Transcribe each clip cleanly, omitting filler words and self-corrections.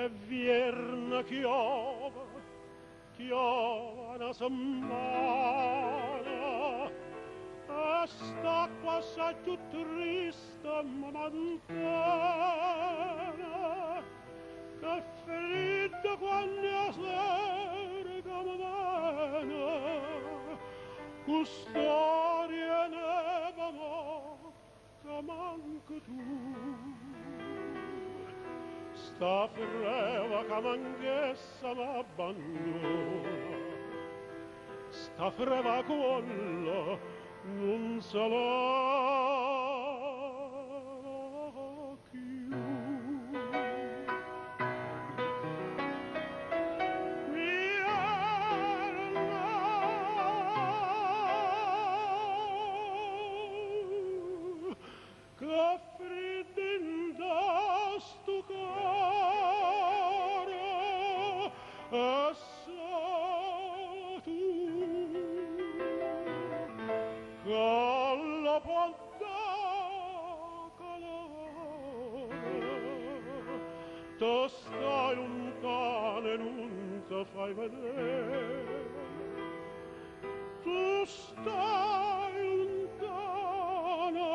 e vierna chiova, chiova una settimana, e st'acqua assai più triste ma lontana, che freddo quando la sera che mi viene, cu storia neva che manca tu. Sta freva che manchessa m'abbandona, sta freva quello non se la più. Che freddo in sto cuore, e sei tu che alla porta calore, tu stai lontano e non ti fai vedere, tu stai lontano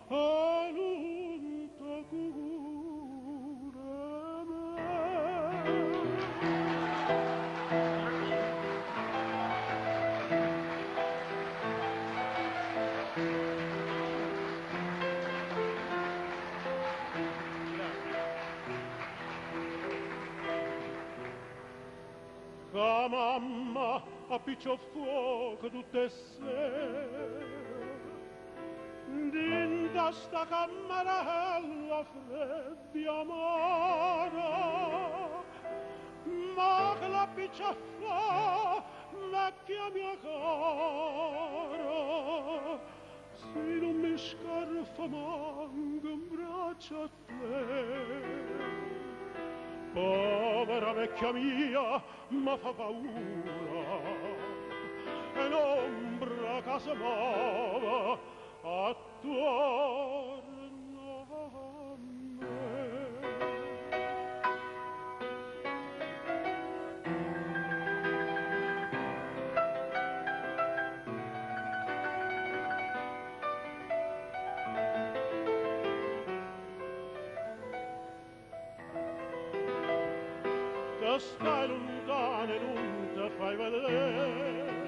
e non ti cura me. Che mamma appiccia fuoco tutte sere, dinta sta cammarella fredda e amara, ma che la piccia fa, vecchia mia cara, se non mi scarfa manca un braccio a te. Povera vecchia mia, ma fa paura, e l'ombra che si muove attorno a me. Che stai lontano e non ti fai vedere,